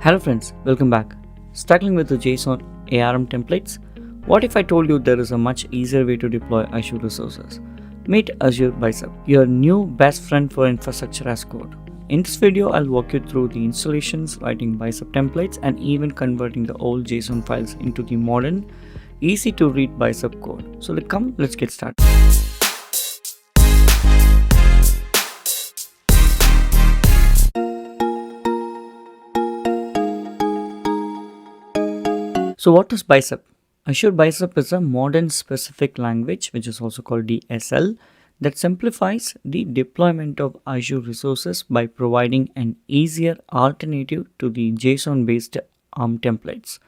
Hello friends, welcome back. Struggling with the JSON ARM templates? What if I told you there is a much easier way to deploy Azure resources? Meet Azure Bicep, your new best friend for infrastructure as code. In this video, I'll walk you through the installations, writing Bicep templates, and even converting the old JSON files into the modern, easy to read Bicep code. So let's get started. So what is Bicep? Azure Bicep is a modern specific language, which is also called DSL, that simplifies the deployment of Azure resources by providing an easier alternative to the JSON-based ARM templates.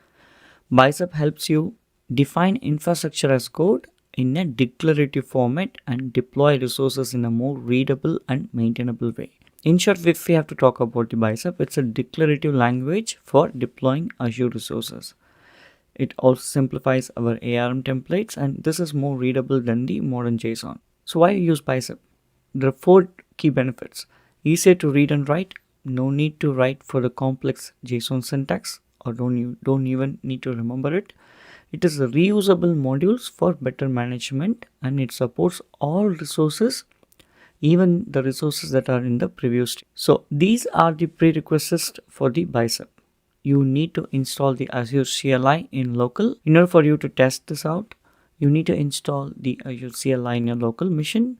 Bicep helps you define infrastructure as code in a declarative format and deploy resources in a more readable and maintainable way. In short, if we have to talk about the Bicep, it's a declarative language for deploying Azure resources. It also simplifies our ARM templates, and this is more readable than the modern JSON. So why use Bicep? There are 4 key benefits. Easier to read and write, no need to write for the complex JSON syntax, or don't even need to remember it. It is reusable modules for better management, and it supports all resources, even the resources that are in the preview state. So these are the prerequisites for the Bicep. You need to install the Azure CLI in local. In order for you to test this out, you need to install the Azure CLI in your local machine.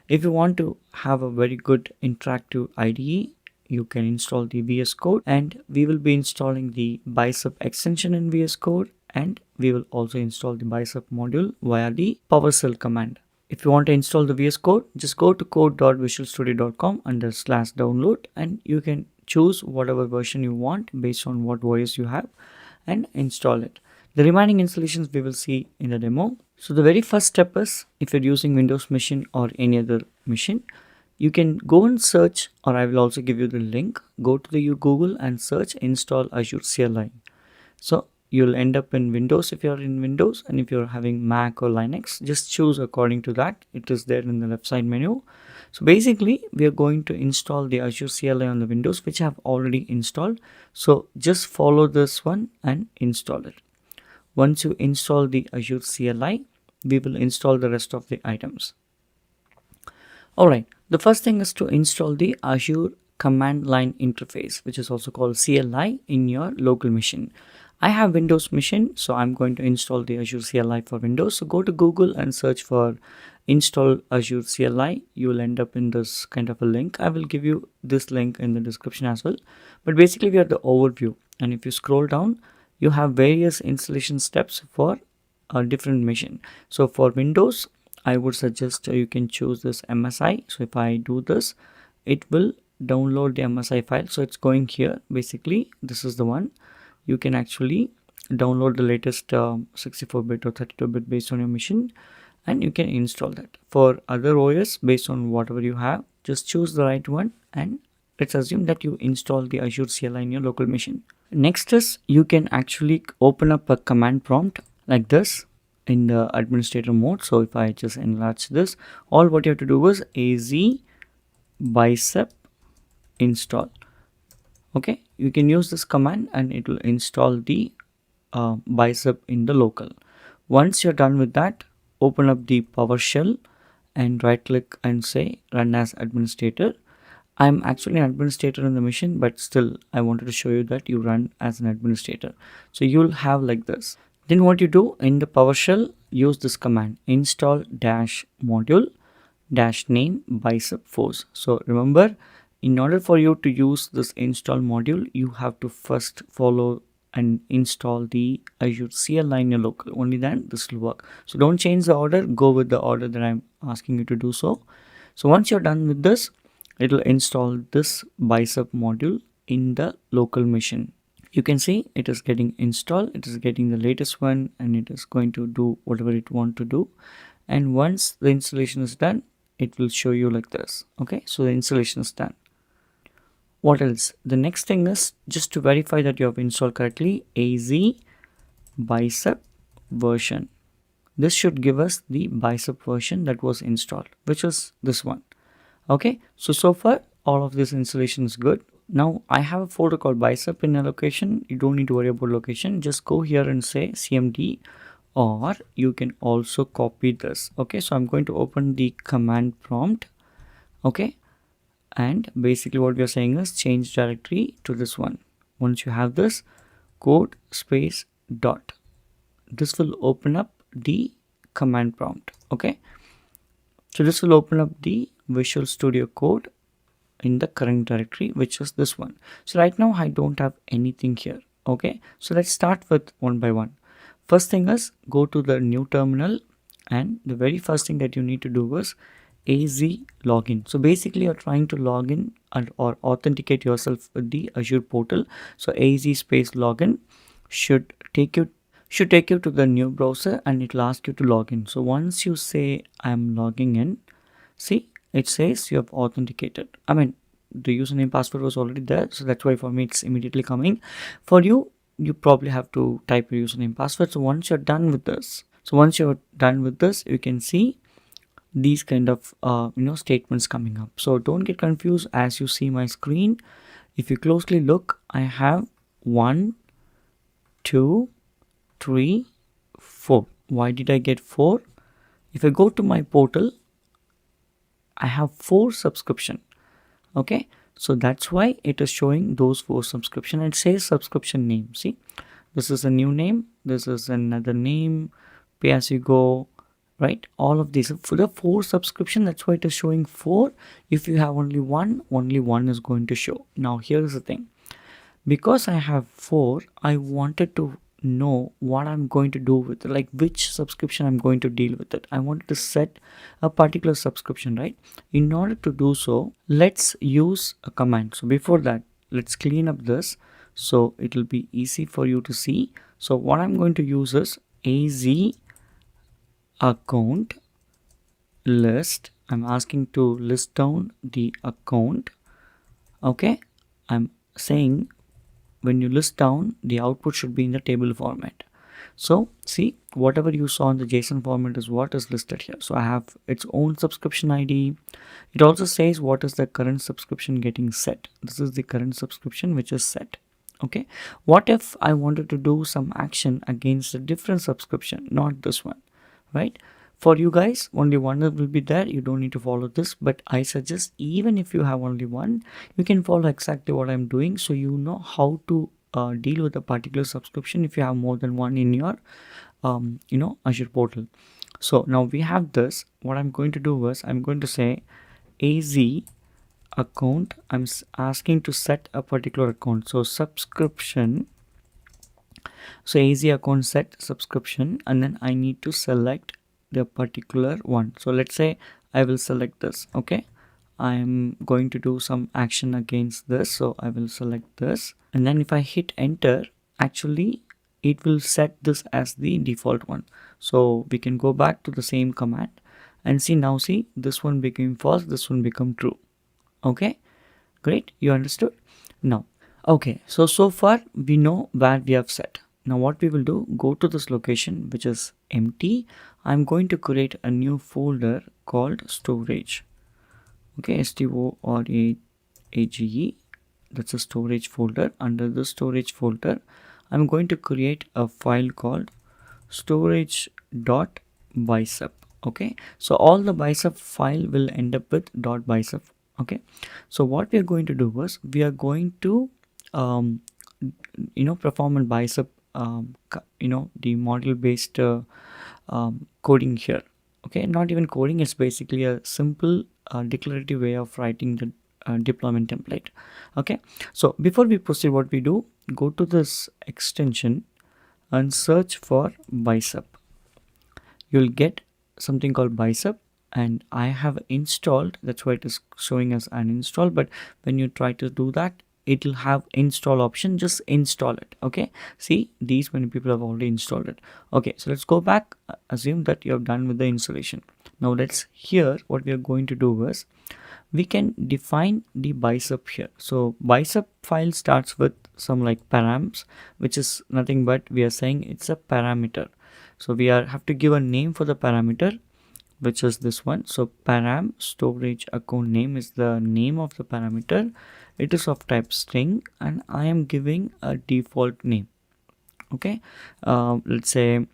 If you want to have a very good interactive IDE, you can install the VS Code, and we will be installing the Bicep extension in VS Code, and we will also install the Bicep module via the PowerShell command. If you want to install the VS Code, just go to code.visualstudio.com /download, and you can choose whatever version you want based on what OS you have and install it. The remaining installations we will see in the demo. So the very first step is, if you're using Windows machine or any other machine, you can go and search, or I will also give you the link. Go to the Google and search install Azure CLI. So you'll end up in Windows if you're in Windows, and if you're having Mac or Linux, just choose according to that. It is there in the left side menu. So basically, we are going to install the Azure CLI on the Windows, which I have already installed. So just follow this one and install it. Once you install the Azure CLI, we will install the rest of the items. Alright, the first thing is to install the Azure command line interface, which is also called CLI, in your local machine. I have Windows machine, so I'm going to install the Azure CLI for Windows. So go to Google and search for install Azure CLI. You will end up in this kind of a link. I will give you this link in the description as well. But basically, we are the overview, and if you scroll down, you have various installation steps for a different machine. So for Windows, I would suggest you can choose this MSI. So if I do this, it will download the MSI file. So it's going here. Basically, this is the one. You can actually download the latest 64-bit or 32-bit based on your machine, and you can install that. For other OS, based on whatever you have, just choose the right one, and let's assume that you install the Azure CLI in your local machine. Next is, you can actually open up a command prompt like this in the administrator mode. So if I just enlarge this, all what you have to do is az bicep install. Okay, you can use this command and it will install the Bicep in the local. Once you're done with that, open up the PowerShell and right click and say run as administrator. I'm actually an administrator in the machine, but still I wanted to show you that you run as an administrator. So you'll have like this. Then what you do in the PowerShell, use this command install -module -name bicep force. So remember, in order for you to use this install module, you have to first follow and install the Azure CLI in your local. Only then this will work. So don't change the order. Go with the order that I'm asking you to do so. So once you're done with this, it will install this Bicep module in the local machine. You can see it is getting installed. It is getting the latest one, and it is going to do whatever it wants to do. And once the installation is done, it will show you like this. Okay, so the installation is done. What else? The next thing is, just to verify that you have installed correctly, az bicep version. This should give us the Bicep version that was installed, which is this one. Okay, so far all of this installation is good. now I have a folder called bicep in a location. You don't need to worry about location. Just go here and say cmd, or you can also copy this. Okay, so I'm going to open the command prompt. Okay, and basically what we are saying is change directory to this one. Once you have this, code space dot, this will open up the command prompt. Okay, so this will open up the Visual Studio Code in the current directory, which is this one. So right now I don't have anything here. Okay, so let's start with one by one. First thing is go to the new terminal, and the very first thing that you need to do is AZ login. So basically you're trying to log in or authenticate yourself with the Azure portal. So AZ space login should take you to the new browser, and it will ask you to log in. So once you say I'm logging in, see, it says you have authenticated. I mean, the username password was already there, so that's why for me it's immediately coming. For you, you probably have to type your username password. So once you're done with this, you can see these kind of statements coming up. So don't get confused as you see my screen. If you closely look, I have 1, 2, 3, 4. Why did I get 4? If I go to my portal, I have 4 subscription. Okay, so that's why it is showing those 4 subscription. It says subscription name. See, this is a new name, this is another name, pay as you go, right? All of these for the 4 subscription, that's why it is showing 4. If you have only one is going to show. Now here is the thing, because I have 4, I wanted to know what I'm going to do with it, like which subscription I'm going to deal with it. I wanted to set a particular subscription, right? In order to do so, let's use a command. So before that, let's clean up this so it will be easy for you to see. So what I'm going to use is AZ account list. I'm asking to list down the account. Okay, I'm saying when you list down, the output should be in the table format. So see, whatever you saw in the JSON format is what is listed here. So I have its own subscription ID. It also says what is the current subscription getting set. This is the current subscription which is set. Okay, what if I wanted to do some action against a different subscription, not this one, right? For you guys, only one will be there. You don't need to follow this, but I suggest even if you have only one, you can follow exactly what I'm doing, so you know how to deal with a particular subscription if you have more than one in your Azure portal. So now we have this. What I'm going to do is I'm going to say AZ account. I'm asking to set a particular account. So subscription. So AZ account set subscription, and then I need to select the particular one. So let's say I will select this. Okay, I'm going to do some action against this, so I will select this, and then if I hit enter, actually it will set this as the default one. So we can go back to the same command and see, now see, this one became false, this one become true. Okay, great, you understood now. Okay, so far we know where we have set. Now what we will do, go to this location which is empty. I'm going to create a new folder called storage. Okay, storage, that's a storage folder. Under the storage folder, I'm going to create a file called storage.bicep. Okay, so all the bicep file will end up with .bicep. Okay, so what we are going to do is we are going to perform a bicep the module based coding here. Okay, not even coding, it's basically a simple declarative way of writing the deployment template. Okay, so before we proceed, what we do, go to this extension and search for bicep. You'll get something called bicep, and I have installed, that's why it is showing as uninstall. But when you try to do that, it will have install option, just install it. Okay, see, these many people have already installed it. Okay, so let's go back, assume that you have done with the installation. Now let's, here what we are going to do is we can define the bicep here. So bicep file starts with some like params, which is nothing but we are saying it's a parameter. So we have to give a name for the parameter, which is this one. So param storage account name is the name of the parameter. it is of type string, and I am giving a default name. Okay, let's say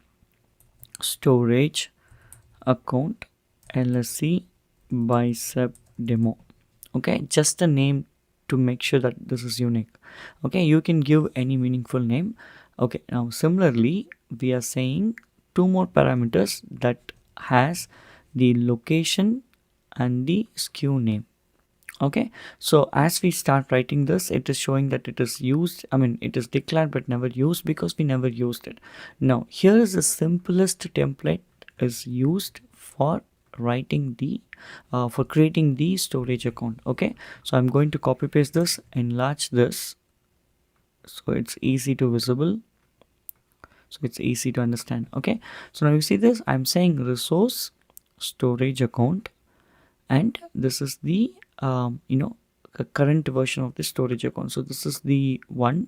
storage account lsc bicep demo. Okay, just a name to make sure that this is unique. Okay, you can give any meaningful name. Okay, now similarly we are saying two more parameters that has the location and the SKU name. Okay, so as we start writing this, it is showing that it is used, it is declared but never used because we never used it. Now here is the simplest template is used for writing the for creating the storage account. Okay, so I'm going to copy paste this, enlarge this so it's easy to visible, so it's easy to understand. Okay, so now you see this, I'm saying resource storage account, and this is the current version of the storage account. So this is the one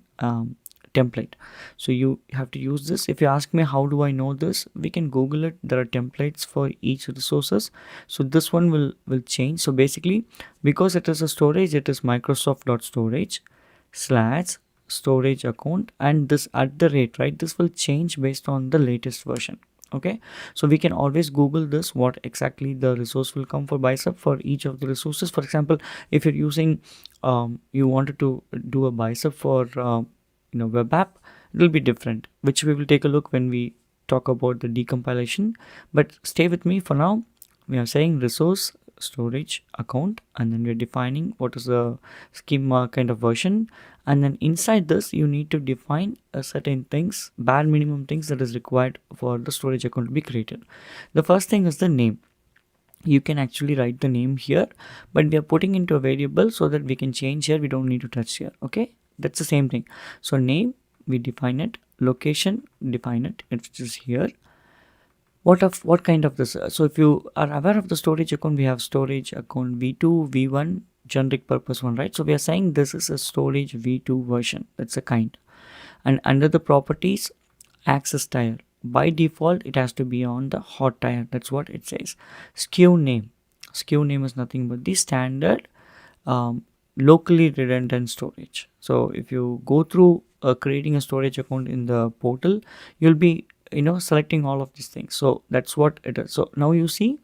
template, so you have to use this. If you ask me how do I know this, we can google it. There are templates for each resources, so this one will change. So basically, because it is a storage, it is microsoft.storage slash storage account, and this at the rate, right, this will change based on the latest version. Okay, so we can always google this, what exactly the resource will come for bicep for each of the resources. For example, if you're using you wanted to do a bicep for web app, it will be different, which we will take a look when we talk about the decompilation. But stay with me for now. We are saying resource storage account, and then we're defining what is the schema kind of version, and then inside this you need to define certain things, bare minimum things that is required for the storage account to be created. The first thing is the name. You can actually write the name here, but we are putting into a variable so that we can change here, we don't need to touch here. Okay, that's the same thing. So name, we define it. Location, define it, which is here. What kind of this, so if you are aware of the storage account, we have storage account v2, v1, generic purpose one, right? So we are saying this is a storage v2 version, that's a kind. And under the properties, access tier, by default it has to be on the hot tier, that's what it says. SKU name is nothing but the standard locally redundant storage. So if you go through creating a storage account in the portal, you'll be selecting all of these things. So that's what it is. So now you see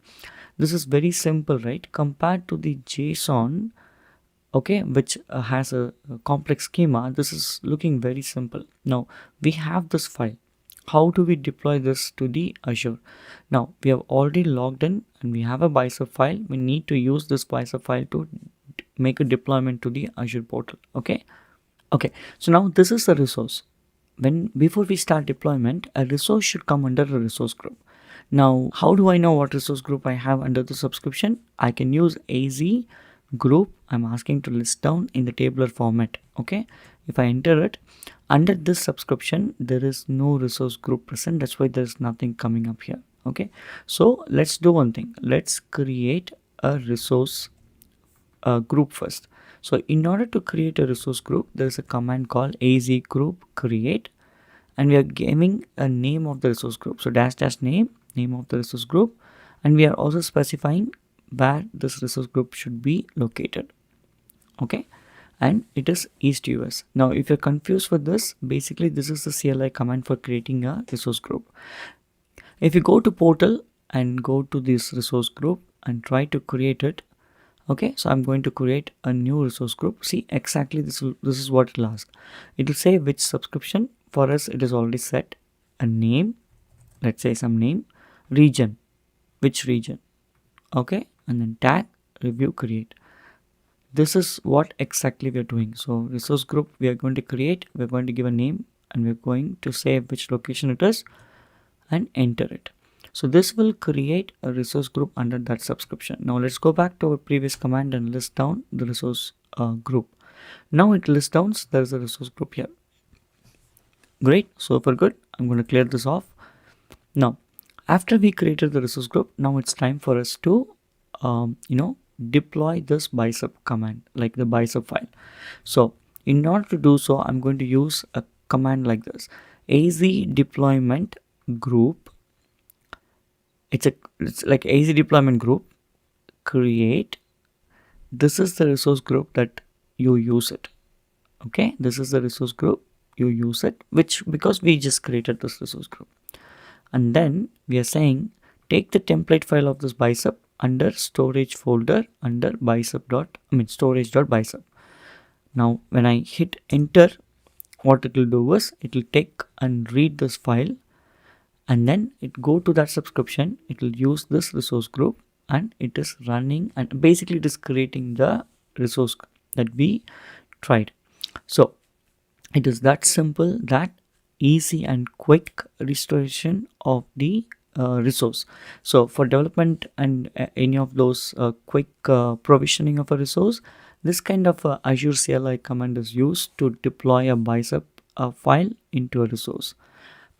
this is very simple, right, compared to the JSON, okay, which has a complex schema. This is looking very simple. Now we have this file. How do we deploy this to the Azure? Now we have already logged in and we have a bicep file. We need to use this bicep file to make a deployment to the Azure portal. Okay, so now this is the resource. Before we start deployment, a resource should come under a resource group. Now how do I know what resource group I have under the subscription? I can use AZ group. I'm asking to list down in the tabular format. Okay, if I enter it, under this subscription there is no resource group present, that's why there's nothing coming up here. Okay, so let's do one thing. Let's create a resource group first. So in order to create a resource group, there is a command called az group create, and we are giving a name of the resource group. So dash name of the resource group, and we are also specifying where this resource group should be located. Okay, and it is East US. Now if you're confused with this, basically this is the CLI command for creating a resource group. If you go to portal and go to this resource group and try to create it, okay, so I'm going to create a new resource group. See, exactly this is what it'll ask. It will say which subscription. For us it is already set. A name, let's say some name, region, which region, okay, and then tag, review, create. This is what exactly we are doing. So resource group we are going to create, we're going to give a name, and we're going to say which location it is and enter it. So this will create a resource group under that subscription. Now let's go back to our previous command and list down the resource group. Now it lists down there is a resource group here. Great, so far good. I'm going to clear this off. Now after we created the resource group, now it's time for us to deploy this bicep command, like the bicep file. So in order to do so, I'm going to use a command like this: az deployment group. It's like az deployment group create. This is the resource group that you use it. Okay, this is the resource group, you use it, which because we just created this resource group. And then we are saying take the template file of this bicep under storage folder under storage.bicep. Now when I hit enter, what it will do is it will take and read this file, and then it go to that subscription, it will use this resource group, and it is running, and basically it is creating the resource that we tried. So it is that simple, that easy and quick restoration of the resource. So for development and any of those quick provisioning of a resource, this kind of Azure CLI command is used to deploy a bicep file into a resource.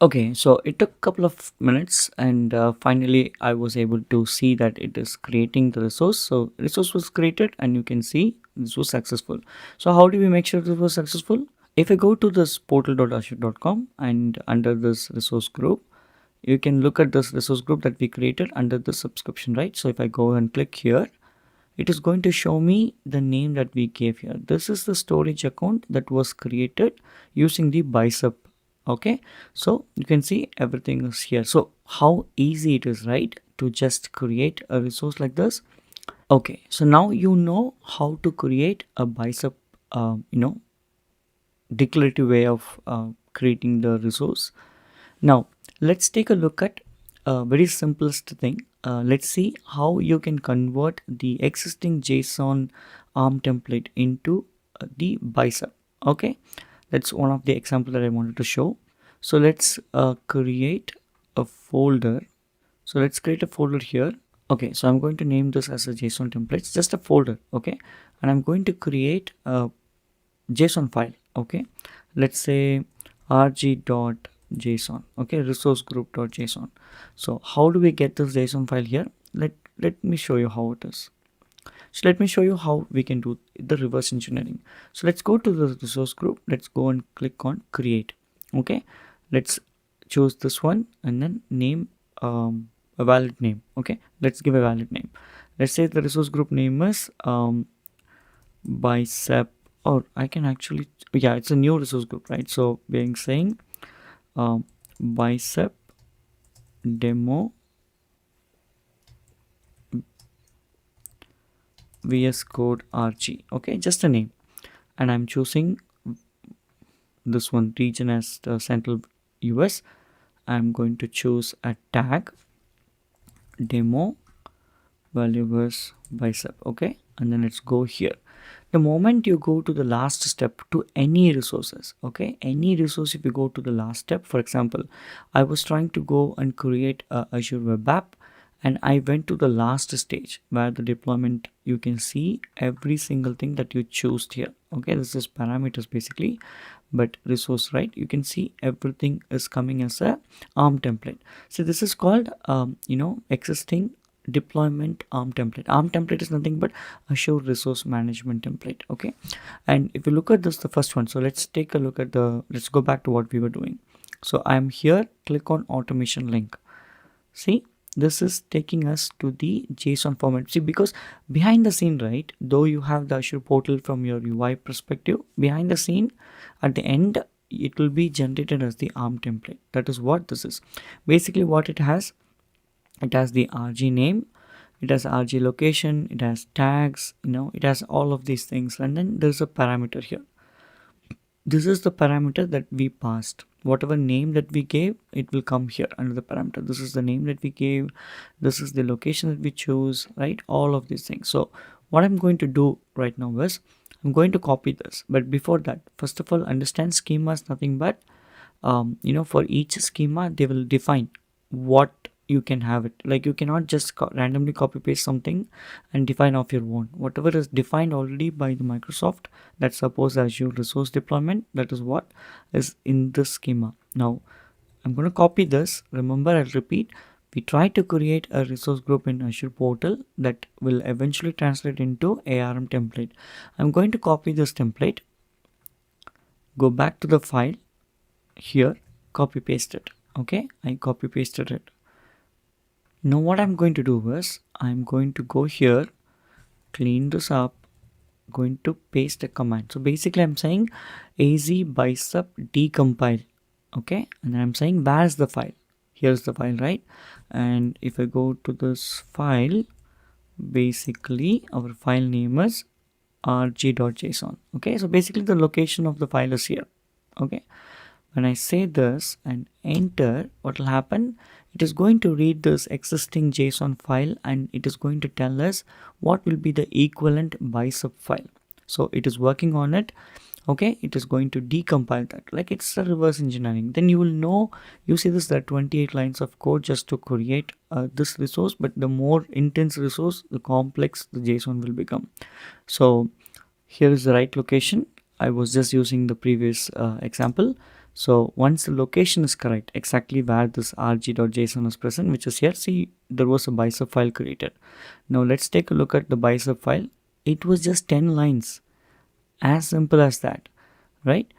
Okay, so it took a couple of minutes, and finally I was able to see that it is creating the resource. So resource was created, and you can see this was successful. So how do we make sure this was successful? If I go to this portal.azure.com and under this resource group, you can look at this resource group that we created under the subscription, right? So if I go and click here, it is going to show me the name that we gave here. This is the storage account that was created using the bicep. Okay, so you can see everything is here. So how easy it is, right, to just create a resource like this. Okay, so now you know how to create a bicep declarative way of creating the resource. Now let's take a look at a very simplest thing. Let's see how you can convert the existing JSON ARM template into the bicep. Okay, that's one of the example that I wanted to show. So let's create a folder. So let's create a folder here. Okay, so I'm going to name this as a JSON templates, just a folder. Okay, and I'm going to create a JSON file. Okay, let's say rg.json. Okay, resource group.json. So how do we get this JSON file here? Let me show you how it is. So let me show you how we can do the reverse engineering. So let's go to the resource group. Let's go and click on create. Okay, let's choose this one and then name a valid name. Okay, let's give a valid name. Let's say the resource group name is bicep, or I can actually, yeah, it's a new resource group, right? So being saying bicep demo VS Code RG. Okay, just a name, and I'm choosing this one region as the central US. I'm going to choose a tag demo value is bicep. Okay, and then let's go here. The moment you go to the last step to any resources, okay, any resource, if you go to the last step, for example, I was trying to go and create a Azure Web App, and I went to the last stage where the deployment, you can see every single thing that you choose here. Okay, this is parameters basically, but resource, right? You can see everything is coming as a ARM template. So this is called existing deployment ARM template. ARM template is nothing but Azure resource management template. Okay, and if you look at this, the first one, so let's take a look at let's go back to what we were doing. So I'm here, click on automation link. See, this is taking us to the JSON format. See, because behind the scene, right, though you have the Azure portal from your UI perspective, behind the scene at the end it will be generated as the ARM template. That is what this is. Basically what it has the RG name, it has RG location, it has tags, it has all of these things, and then there's a parameter here. This is the parameter that we passed. Whatever name that we gave, it will come here under the parameter. This is the name that we gave, this is the location that we chose, right? All of these things. So what I'm going to do right now is I'm going to copy this, but before that, first of all, understand schema is nothing but for each schema they will define what you can have it. Like, you cannot just randomly copy paste something and define off your own. Whatever is defined already by the Microsoft, let's suppose Azure resource deployment, that is what is in this schema. Now I'm going to copy this. Remember, I'll repeat, we try to create a resource group in Azure portal that will eventually translate into ARM template. I'm going to copy this template, go back to the file here, copy paste it. Okay, I copy pasted it. Now what I'm going to do is I'm going to go here, clean this up, going to paste a command. So basically I'm saying Azure Bicep decompile. Okay, and then I'm saying where's the file? Here's the file, right? And if I go to this file, basically our file name is rg.json. Okay, so basically the location of the file is here. Okay, when I say this and enter, what will happen? It is going to read this existing JSON file and it is going to tell us what will be the equivalent bicep file. So it is working on it. Okay, it is going to decompile that, like it's a reverse engineering. Then you will know, you see this, there are 28 lines of code just to create this resource, but the more intense resource, the complex the JSON will become. So here is the right location. I was just using the previous example. So once the location is correct, exactly where this rg.json is present, which is here, see there was a bicep file created. Now let's take a look at the bicep file. It was just 10 lines. As simple as that, right?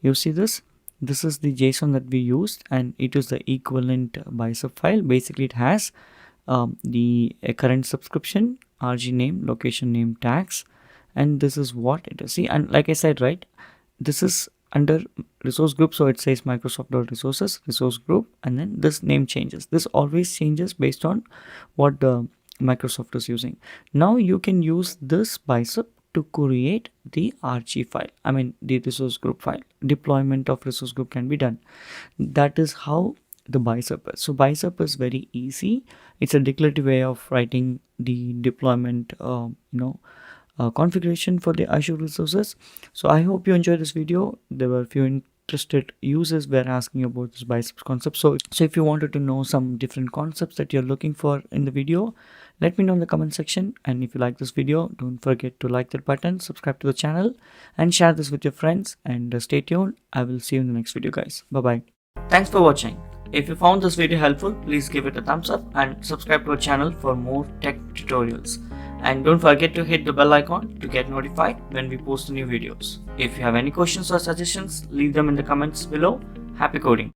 You see this is the JSON that we used and it is the equivalent bicep file. Basically it has the current subscription, rg name, location name, tags, and this is what it is. See, and like I said, right, this is under resource group, so it says Microsoft.resources resource group, and then this name changes. This always changes based on what the Microsoft is using. Now you can use this bicep to create the RG file, I mean the resource group file. Deployment of resource group can be done. That is how the bicep is. So bicep is very easy. It's a declarative way of writing the deployment configuration for the Azure resources. So I hope you enjoyed this video. There were a few interested users were asking about this biceps concept. So if you wanted to know some different concepts that you're looking for in the video, let me know in the comment section. And if you like this video, don't forget to like that button, subscribe to the channel, and share this with your friends. And stay tuned. I will see you in the next video, guys. Bye bye. Thanks for watching. If you found this video helpful, please give it a thumbs up and subscribe to our channel for more tech tutorials. And don't forget to hit the bell icon to get notified when we post new videos. If you have any questions or suggestions, leave them in the comments below. Happy coding!